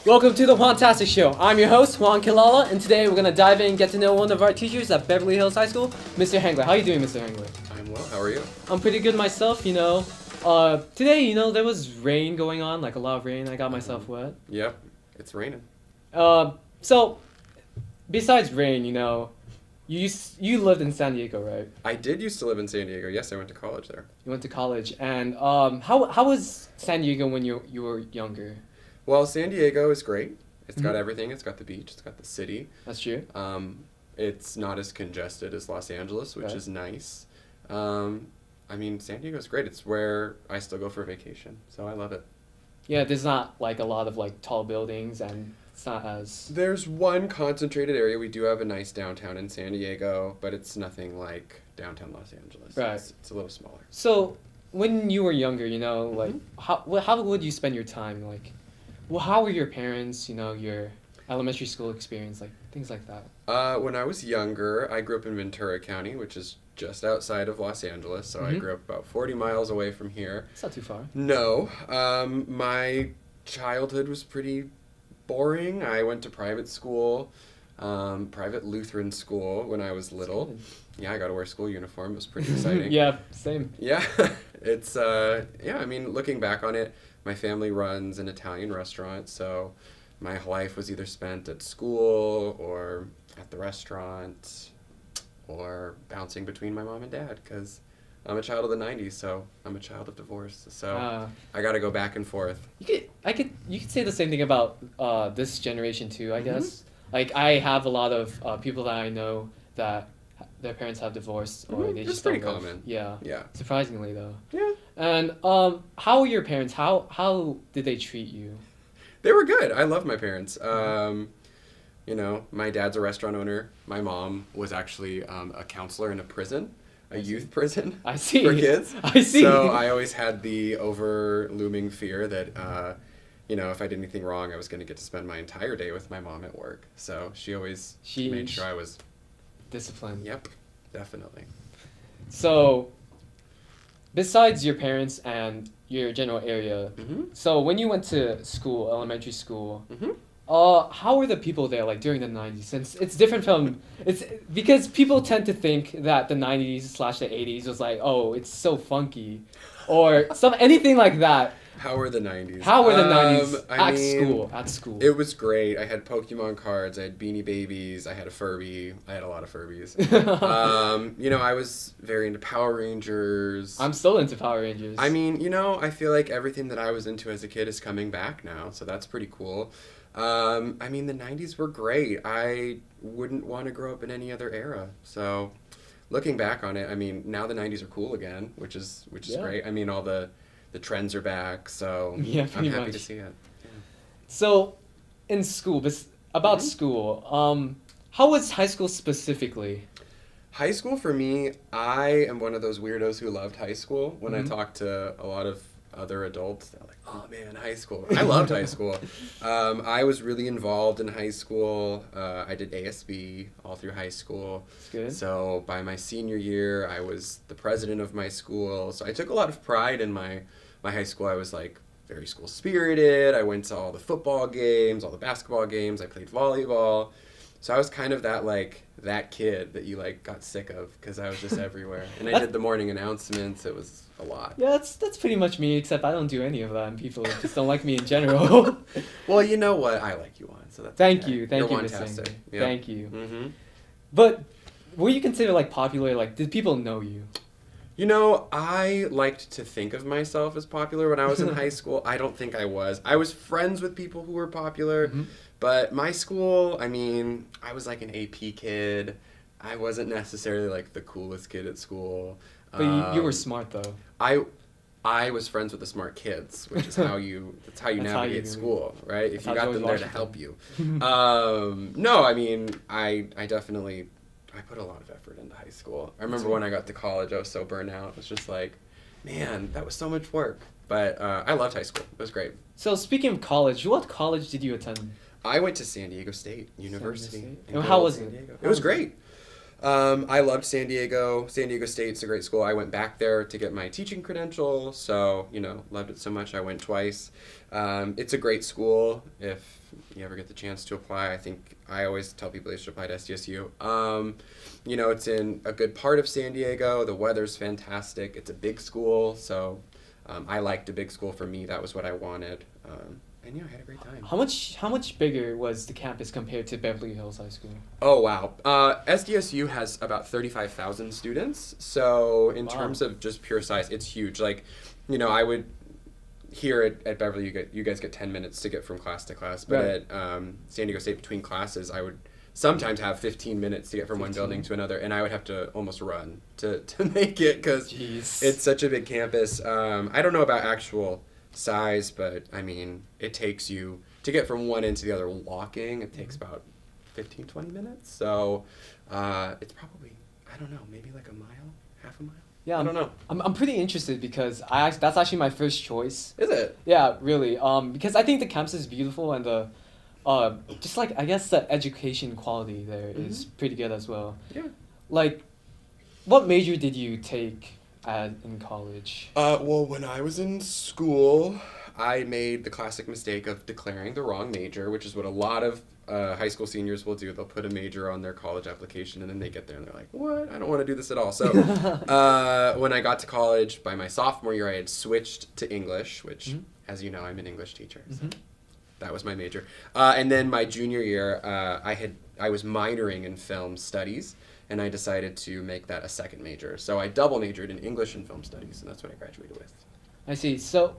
Welcome to the Juantastic Show. I'm your host, Juan Kilala, and today we're going to dive in and get to know one of our teachers at Beverly Hills High School, Mr. Henggeler. How are you doing, Mr. Henggeler? I'm well. How are you? I'm pretty good myself, Today, there was rain going on, like a lot of rain. I got myself wet. Yep, it's raining. So, besides rain, you lived in San Diego, right? I did used to live in San Diego. Yes, I went to college there. You went to college, and how was San Diego when you were younger? Well, San Diego is great. It's got everything. It's got the beach. It's got the city. That's true. It's not as congested as Los Angeles, which is nice. San Diego's great. It's where I still go for vacation, so I love it. Yeah, there's not like a lot of like tall buildings, and it's not as... There's one concentrated area. We do have a nice downtown in San Diego, but it's nothing like downtown Los Angeles. Right. It's a little smaller. So, when you were younger, like, how would you spend your time? Like, well, how were your parents, your elementary school experience, like, things like that? When I was younger, I grew up in Ventura County, which is just outside of Los Angeles, so I grew up about 40 miles away from here. It's not too far. No. My childhood was pretty boring. I went to private school, private Lutheran school when I was little. Yeah, I got to wear school uniform. It was pretty exciting. Yeah, same. Yeah. It's, looking back on it, my family runs an Italian restaurant, so my life was either spent at school or at the restaurant or bouncing between my mom and dad, because I'm a child of the 90s, so I'm a child of divorce, so I got to go back and forth. You could say the same thing about this generation too, I guess. Like, I have a lot of people that I know that their parents have divorced, or they just pretty don't live. common. Yeah. Yeah. Surprisingly, though. Yeah. And how were your parents? How did they treat you? They were good. I love my parents. My dad's a restaurant owner. My mom was actually a counselor in a prison, a youth prison. I see. For kids. I see. So I always had the looming fear that, if I did anything wrong, I was going to get to spend my entire day with my mom at work. So she always made sure I was disciplined. Yep, definitely. So, besides your parents and your general area, so when you went to school, elementary school, how were the people there, like, during the 90s? Since it's different it's because people tend to think that the 90s/the 80s was like, oh, it's so funky, or anything like that. How were the 90s? How were the 90s at school? It was great. I had Pokemon cards. I had Beanie Babies. I had a Furby. I had a lot of Furbies. I was very into Power Rangers. I'm still into Power Rangers. I feel like everything that I was into as a kid is coming back now, so that's pretty cool. The 90s were great. I wouldn't want to grow up in any other era. So, looking back on it, now the 90s are cool again, which is great. All the trends are back, so yeah, I'm happy to see it. Yeah. So, in school, school, how was high school specifically? High school for me, I am one of those weirdos who loved high school. When I talk to a lot of other adults, they're like, oh man, high school. I loved high school. I was really involved in high school. I did ASB all through high school. That's good. So by my senior year, I was the president of my school. So I took a lot of pride in my high school. I was like very school spirited. I went to all the football games, all the basketball games. I played volleyball. So I was kind of that kid that you got sick of, because I was just everywhere. And I did the morning announcements. It was a lot. Yeah, that's pretty much me, except I don't do any of that, and people just don't like me in general. Well, you know what? I like you, Juan, so that's Thank okay. you, You're Juantastic. Yep. Thank you. But were you considered popular? Did people know you? I liked to think of myself as popular when I was in high school. I don't think I was. I was friends with people who were popular, but my school, I was an AP kid. I wasn't necessarily the coolest kid at school. But you were smart, though. I was friends with the smart kids, which is how you navigate school, right? If you got them there to help you. No, I definitely, I put a lot of effort into high school. I remember when I got to college, I was so burnt out. It was just man, that was so much work. But I loved high school. It was great. So speaking of college, what college did you attend? I went to San Diego State University. And how was it? It was great. I loved San Diego. San Diego State's a great school. I went back there to get my teaching credential, so, loved it so much I went twice. It's a great school. If you ever get the chance to apply, I think I always tell people they should apply to SDSU. It's in a good part of San Diego. The weather's fantastic. It's a big school, so I liked a big school. For me, that was what I wanted. And I had a great time. How much bigger was the campus compared to Beverly Hills High School? Oh, wow. SDSU has about 35,000 students. So in terms of just pure size, it's huge. Like, I would, here at Beverly, you guys get 10 minutes to get from class to class. But at San Diego State, between classes, I would sometimes have 15 minutes to get from one building to another. And I would have to almost run to make it because it's such a big campus. I don't know about actual size, but it takes you to get from one end to the other walking. It takes about 15-20 minutes, so it's probably, I don't know, maybe like a mile, half a mile. Yeah, I don't know. I'm pretty interested because that's actually my first choice. Is it? Yeah, really. Because I think the campus is beautiful and the just like I guess the education quality there is pretty good as well. Yeah. Like, what major did you take in college? Well, when I was in school, I made the classic mistake of declaring the wrong major, which is what a lot of high school seniors will do. They'll put a major on their college application, and then they get there and they're like, what? I don't want to do this at all. So when I got to college, by my sophomore year, I had switched to English, which, as you know, I'm an English teacher. So that was my major. And then my junior year, I was minoring in film studies, and I decided to make that a second major. So I double majored in English and film studies, and that's what I graduated with. I see. So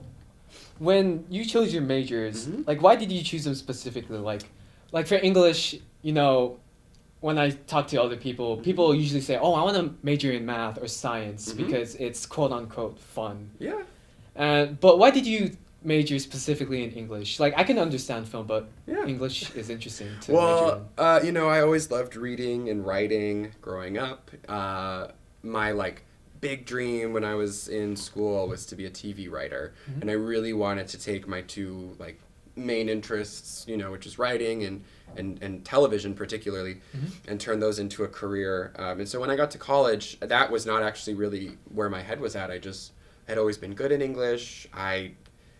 when you chose your majors, like, why did you choose them specifically? Like for English, when I talk to other people, people usually say, oh, I want to major in math or science because it's quote-unquote fun. Yeah. But why did you major specifically in English? Like, I can understand film, but English is interesting to major in. I always loved reading and writing growing up. My, big dream when I was in school was to be a TV writer. And I really wanted to take my two, main interests, which is writing and television particularly, and turn those into a career. And so when I got to college, that was not actually really where my head was at. I just had always been good in English. I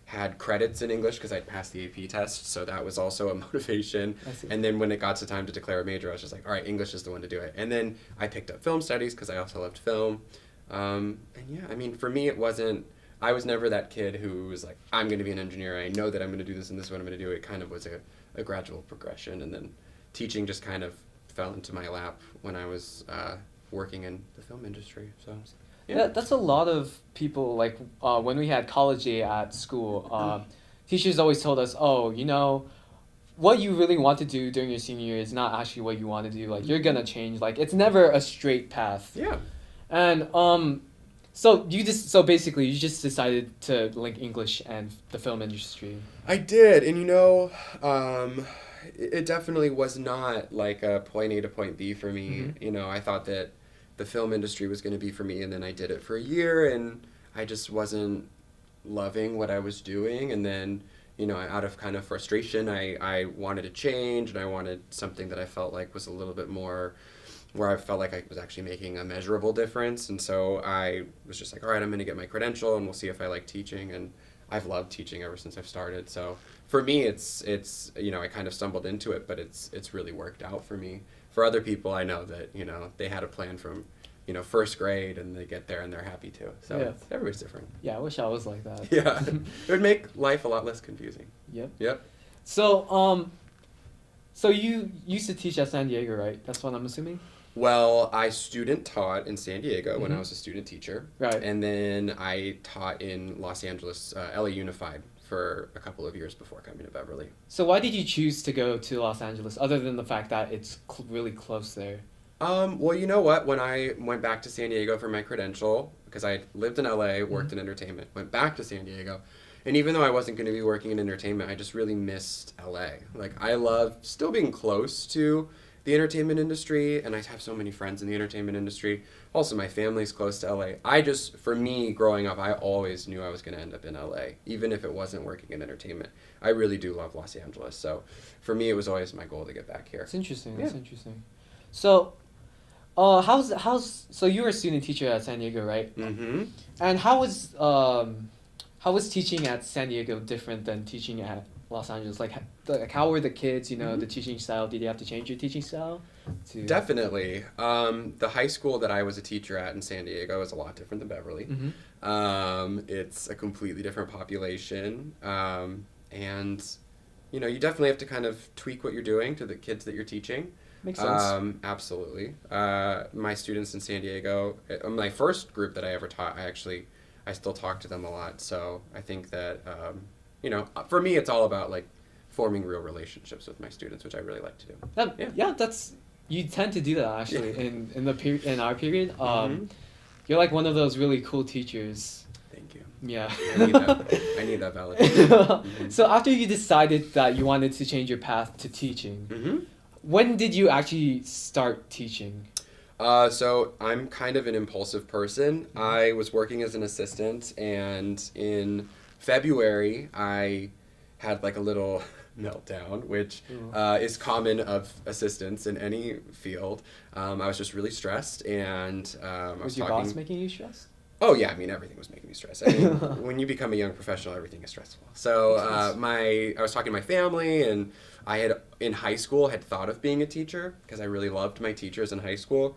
had credits in English because I'd passed the AP test, so that was also a motivation. And then when it got to time to declare a major, I was just like, all right, English is the one to do it. And then I picked up film studies because I also loved film. For me, I was never that kid who was like, I'm going to be an engineer. I know that I'm going to do this and this is what I'm going to do. It kind of was a gradual progression. And then teaching just kind of fell into my lap when I was working in the film industry. So, yeah, that's a lot of people. Like when we had college day at school, teachers always told us, oh, what you really want to do during your senior year is not actually what you want to do. Like, you're going to change. Like, it's never a straight path. Yeah. And so basically you just decided to link English and the film industry. I did, and it definitely was not like a point A to point B for me. I thought that the film industry was going to be for me, and then I did it for a year, and I just wasn't loving what I was doing, and then out of kind of frustration, I wanted to change, and I wanted something that I felt like was a little bit more where I felt like I was actually making a measurable difference. And so I was just like, all right, I'm going to get my credential and we'll see if I like teaching. And I've loved teaching ever since I've started. So for me, it's I kind of stumbled into it, but it's really worked out for me. For other people, I know that, they had a plan from, first grade and they get there and they're happy too. So everybody's different. Yeah, I wish I was like that. Yeah, it would make life a lot less confusing. Yep. So, so you used to teach at San Diego, right? That's what I'm assuming? Well, I student taught in San Diego when I was a student teacher. Right. And then I taught in Los Angeles, LA Unified, for a couple of years before coming to Beverly. So why did you choose to go to Los Angeles, other than the fact that it's really close there? Well, you know what? When I went back to San Diego for my credential, because I lived in LA, worked in entertainment, went back to San Diego, and even though I wasn't going to be working in entertainment, I just really missed LA. I love still being close to the entertainment industry, and I have so many friends in the entertainment industry. Also, my family's close to LA. For me, growing up, I always knew I was going to end up in LA, even if it wasn't working in entertainment. I really do love Los Angeles, so for me, it was always my goal to get back here. That's interesting. Yeah. That's interesting. So, So you were a student teacher at San Diego, right? Mm-hmm. And how was teaching at San Diego different than teaching at Los Angeles? Like how were the kids, the teaching style? Did you have to change your teaching style? Definitely. The high school that I was a teacher at in San Diego is a lot different than Beverly. It's a completely different population. And, you definitely have to kind of tweak what you're doing to the kids that you're teaching. Makes sense. Absolutely. My students in San Diego, my first group that I ever taught, I still talk to them a lot. So I think that, for me, it's all about like forming real relationships with my students, which I really like to do. You tend to do that actually in our period. You're like one of those really cool teachers. Thank you. Yeah. I need that validation. So after you decided that you wanted to change your path to teaching, when did you actually start teaching? So I'm kind of an impulsive person. I was working as an assistant, and in February I had like a little meltdown, which is common of assistants in any field. I was just really stressed, and Was your boss making you stressed? Oh yeah, I mean everything was making me stressed. I mean, when you become a young professional, everything is stressful. So I was talking to my family, and I had in high school had thought of being a teacher because I really loved my teachers in high school,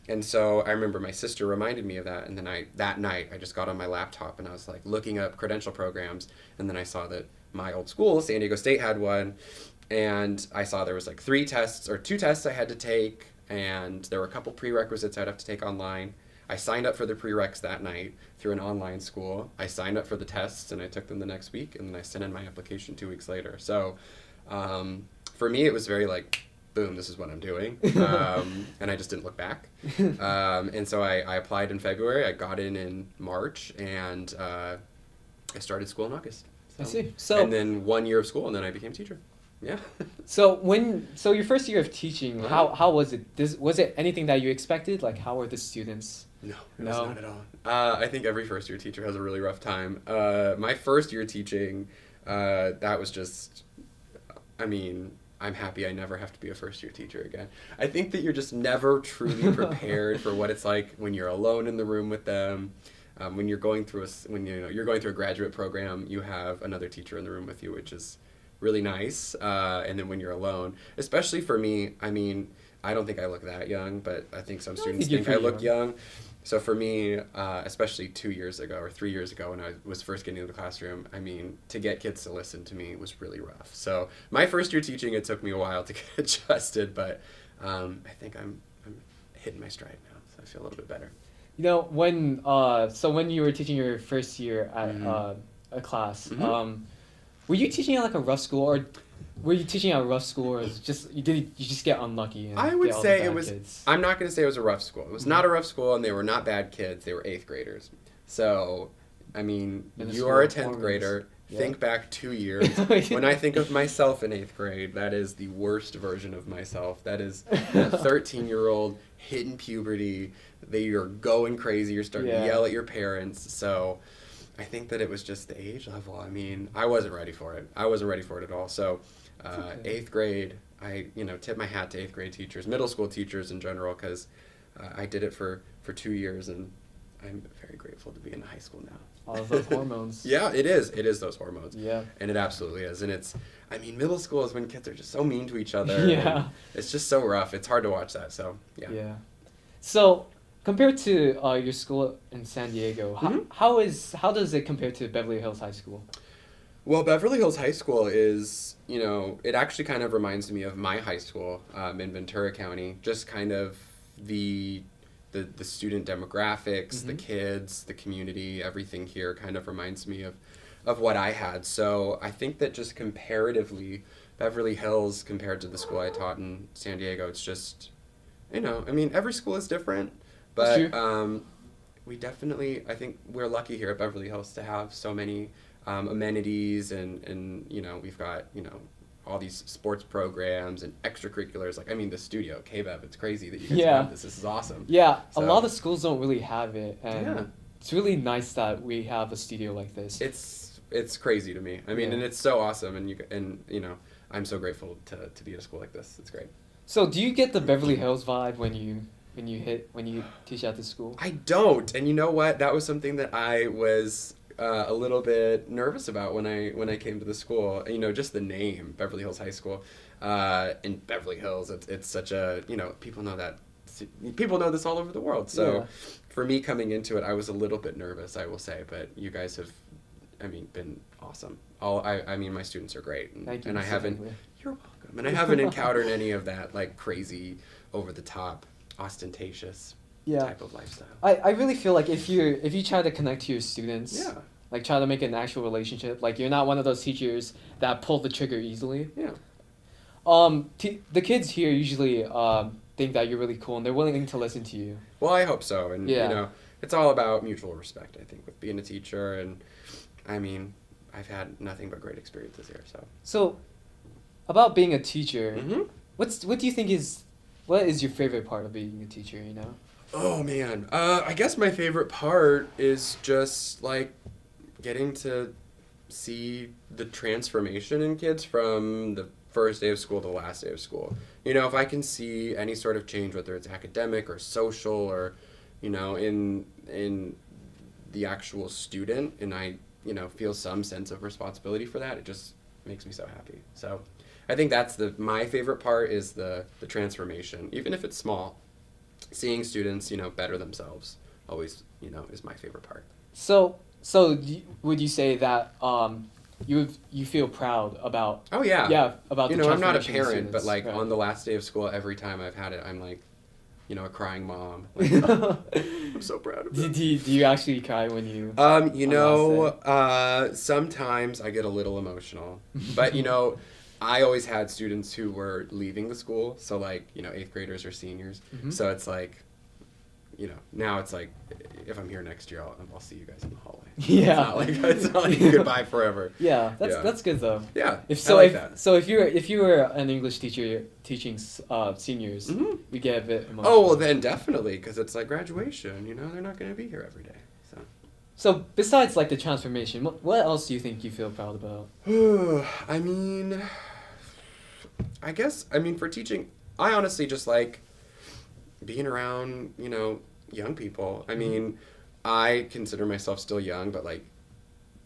and so I remember my sister reminded me of that, and then that night I just got on my laptop and I was like looking up credential programs, and then I saw that my old school, San Diego State, had one, and I saw there was like 2 tests I had to take, and there were a couple prerequisites I'd have to take online. I signed up for the prereqs that night through an online school. I signed up for the tests, and I took them the next week, and then I sent in my application 2 weeks later. So for me, it was very like, boom, this is what I'm doing. And I just didn't look back. And so I applied in February. I got in March, and I started school in August. I see. And then 1 year of school, and then I became a teacher. Yeah. So your first year of teaching, how was it? Was it anything that you expected? Like, how were the students? No, it was not at all. I think every first year teacher has a really rough time. My first year teaching, that was just, I mean, I'm happy I never have to be a first year teacher again. I think that you're just never truly prepared for what it's like when you're alone in the room with them. When you're going through a graduate program, you have another teacher in the room with you, which is really nice. And then when you're alone, especially for me, I mean, I don't think I look that young, but I think some students think I look young. So for me, especially 2 years ago or 3 years ago when I was first getting into the classroom, I mean, to get kids to listen to me was really rough. So my first year teaching, it took me a while to get adjusted, but I think I'm hitting my stride now, so I feel a little bit better. When you were teaching your first year at a class, were you teaching at like a rough school, or were you teaching at a rough school, or is it just you just get unlucky? And I would get all say the it bad was. Kids? I'm not going to say it was a rough school. It was not a rough school, and they were not bad kids. They were 8th graders. So, I mean, you are a 10th grader. Yeah. Think back 2 years. When I think of myself in 8th grade, that is the worst version of myself. That is a 13-year-old hitting puberty. You're going crazy. You're starting to yell at your parents. So I think that it was just the age level. I mean, I wasn't ready for it. I wasn't ready for it at all. So 8th grade, I tip my hat to 8th grade teachers, middle school teachers in general, because I did it for 2 years, and I'm very grateful to be in high school now. All of those hormones. Yeah, it is. It is those hormones. Yeah. And it absolutely is. And middle school is when kids are just so mean to each other. Yeah. It's just so rough. It's hard to watch that. So, yeah. Yeah. So, compared to your school in San Diego, how does it compare to Beverly Hills High School? Well, Beverly Hills High School is, it actually kind of reminds me of my high school in Ventura County. Just kind of the student demographics, the kids, the community, everything here kind of reminds me of what I had. So I think that just comparatively, Beverly Hills compared to the school I taught in San Diego, it's just, every school is different, but we definitely, I think we're lucky here at Beverly Hills to have so many amenities, and we've got, all these sports programs and extracurriculars. Like, the studio, KBEV, it's crazy that you guys have this. This is awesome. Yeah, so, a lot of schools don't really have it, and it's really nice that we have a studio like this. It's crazy to me. And it's so awesome, and I'm so grateful to be at a school like this. It's great. So do you get the Beverly Hills vibe when you when you teach at the school? I don't, and you know what? That was something that I was a little bit nervous about when I came to the school. You know, just the name, Beverly Hills High School. In Beverly Hills, it's such a, you know, people know this all over the world. So for me coming into it, I was a little bit nervous, I will say, but you guys have, I mean, been awesome. I mean, my students are great, and I haven't. You're welcome. And I haven't encountered any of that like crazy, over the top, ostentatious type of lifestyle. I really feel like if you try to connect to your students, like try to make an actual relationship, like you're not one of those teachers that pull the trigger easily. Yeah. The kids here usually think that you're really cool and they're willing to listen to you. Well, I hope so, and you know, it's all about mutual respect. I think with being a teacher, and I mean, I've had nothing but great experiences here. So, about being a teacher, what do you think what is your favorite part of being a teacher? You know. Oh man, I guess my favorite part is just like getting to see the transformation in kids from the first day of school to the last day of school. You know, if I can see any sort of change, whether it's academic or social or, you know, in the actual student, and I, you know, feel some sense of responsibility for that, it just makes me so happy. So I think that's my favorite part is the transformation, even if it's small. Seeing students, you know, better themselves always, you know, is my favorite part. So would you say that you feel proud about? Oh yeah. Yeah, about you the know, I'm not a transformation of parent, but students, like right. on the last day of school, every time I've had it, I'm like, you know, a crying mom. Like, I'm so proud of do them. you actually cry when you? You know, sometimes I get a little emotional, but you know, I always had students who were leaving the school, so like, you know, 8th graders or seniors. So it's like, you know, now it's like, if I'm here next year, I'll see you guys in the hallway. Yeah. It's not like goodbye forever. Yeah, that's good though. Yeah. So if you were an English teacher teaching seniors, you get a bit emotional. Oh well, then definitely, because it's like graduation. You know, they're not going to be here every day. So besides like the transformation, what else do you think you feel proud about? I mean, I guess for teaching, I honestly just like being around, you know, young people. I mean, I consider myself still young, but like,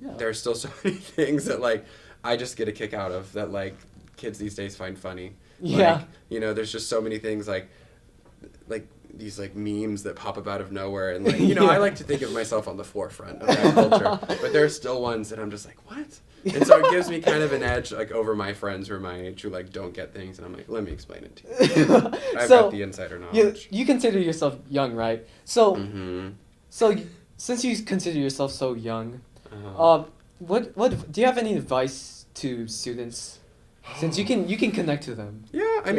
there's still so many things that like I just get a kick out of that like kids these days find funny. Yeah. Like, you know, there's just so many things like these like memes that pop up out of nowhere, and like, you know, I like to think of myself on the forefront of that culture, but there are still ones that I'm just like, what? And so it gives me kind of an edge like over my friends who are my age who like don't get things, and I'm like, let me explain it to you. I've got the insider knowledge. You consider yourself young, right? So so since you consider yourself so young, what do you have any advice to students, since you can connect to them? Yeah, I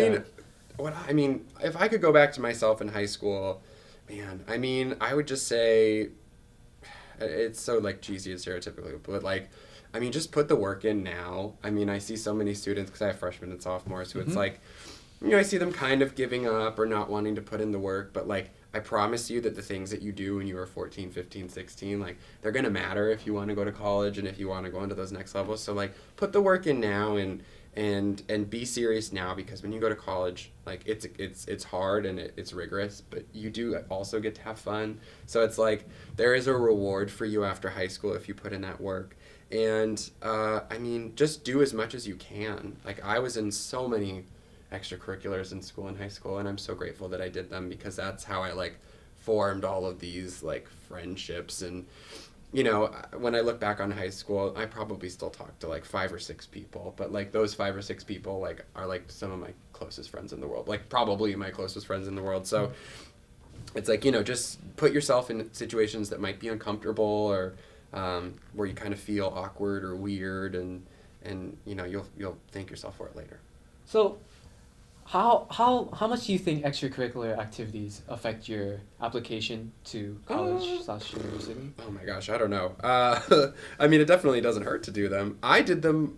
mean, if I could go back to myself in high school, man, I mean, I would just say, it's so like cheesy and stereotypical, but like, I mean, just put the work in now. I mean, I see so many students, because I have freshmen and sophomores, who it's like, you know, I see them kind of giving up or not wanting to put in the work, but like, I promise you that the things that you do when you were 14, 15, 16, like, they're going to matter if you want to go to college and if you want to go into those next levels. So like, put the work in now and be serious now, because when you go to college, like, it's hard and it's rigorous, but you do also get to have fun. So it's like, there is a reward for you after high school if you put in that work. And I mean, just do as much as you can. Like, I was in so many extracurriculars in school and high school, and I'm so grateful that I did them, because that's how I like formed all of these like friendships. And you know, when I look back on high school, I probably still talk to like 5 or 6 people, but like those 5 or 6 people like are like some of my closest friends in the world, like probably my closest friends in the world. So it's like, you know, just put yourself in situations that might be uncomfortable, or where you kind of feel awkward or weird, and you know, you'll thank yourself for it later. So how much do you think extracurricular activities affect your application to college/university? Oh my gosh, I don't know. I mean, it definitely doesn't hurt to do them. I did them,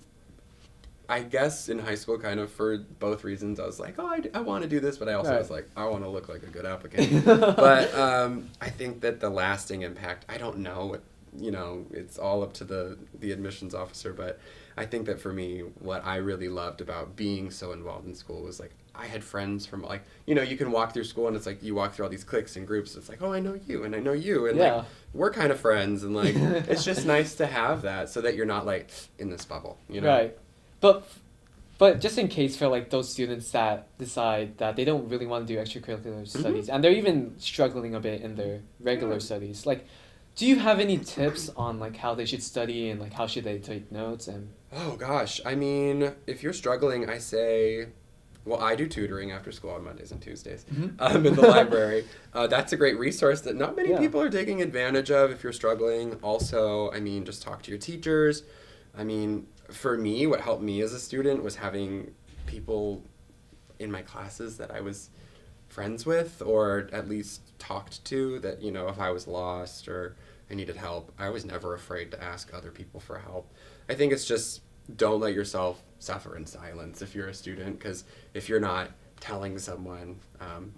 I guess, in high school kind of for both reasons. I was like, oh, I want to do this, but I also was like, I want to look like a good applicant. But I think that the lasting impact, I don't know you know, it's all up to the admissions officer. But I think that for me, what I really loved about being so involved in school was like I had friends from like, you know, you can walk through school and it's like you walk through all these cliques and groups. It's like, oh, I know you and I know you, and like we're kind of friends, and like it's just nice to have that so that you're not like in this bubble, you know. Right, but just in case for like those students that decide that they don't really want to do extracurricular studies and they're even struggling a bit in their regular studies, like, do you have any tips on like how they should study and like how should they take notes? And oh gosh, I mean, if you're struggling, I say, well, I do tutoring after school on Mondays and Tuesdays in the library. That's a great resource that not many people are taking advantage of if you're struggling. Also, I mean, just talk to your teachers. I mean, for me, what helped me as a student was having people in my classes that I was friends with or at least talked to, that, you know, if I was lost or I needed help, I was never afraid to ask other people for help. I think it's just don't let yourself suffer in silence if you're a student, because if you're not telling someone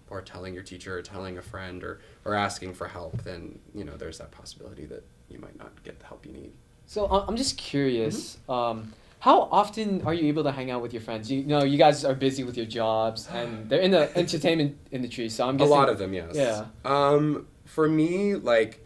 or telling your teacher or telling a friend or asking for help, then, you know, there's that possibility that you might not get the help you need. so I'm just curious, how often are you able to hang out with your friends? You know, you guys are busy with your jobs and they're in the entertainment industry, so I'm guessing a lot of them, yes. Yeah. For me, like,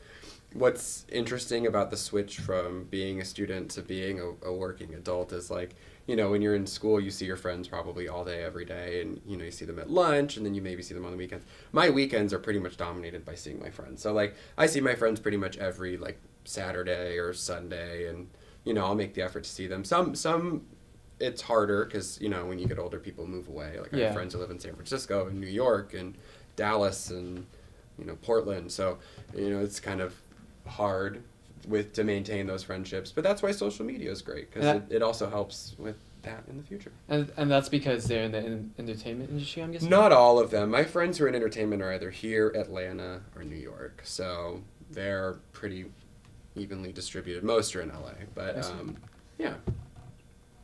what's interesting about the switch from being a student to being a working adult is like, you know, when you're in school, you see your friends probably all day, every day, and, you know, you see them at lunch, and then you maybe see them on the weekends. My weekends are pretty much dominated by seeing my friends. So, like, I see my friends pretty much every, like, Saturday or Sunday, and, you know, I'll make the effort to see them. Some it's harder because, you know, when you get older, people move away. Like, I have friends who live in San Francisco and New York and Dallas and, you know, Portland. So, you know, it's kind of hard to maintain those friendships, but that's why social media is great, because it also helps with that in the future. And that's because they're in the entertainment industry, I'm guessing? Not all of them. My friends who are in entertainment are either here, Atlanta, or New York, so they're pretty evenly distributed. Most are in LA, but yeah.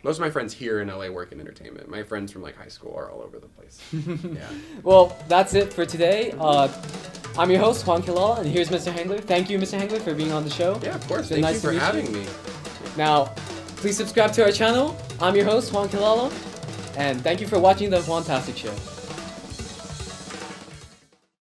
Most of my friends here in LA work in entertainment. My friends from like high school are all over the place. Yeah. Well, that's it for today. I'm your host, Juan Kilala, and here's Mr. Henggeler. Thank you, Mr. Henggeler, for being on the show. Yeah, of course. Thank you for having me. Now, please subscribe to our channel. I'm your host, Juan Kilala, and thank you for watching the Juantastic Show.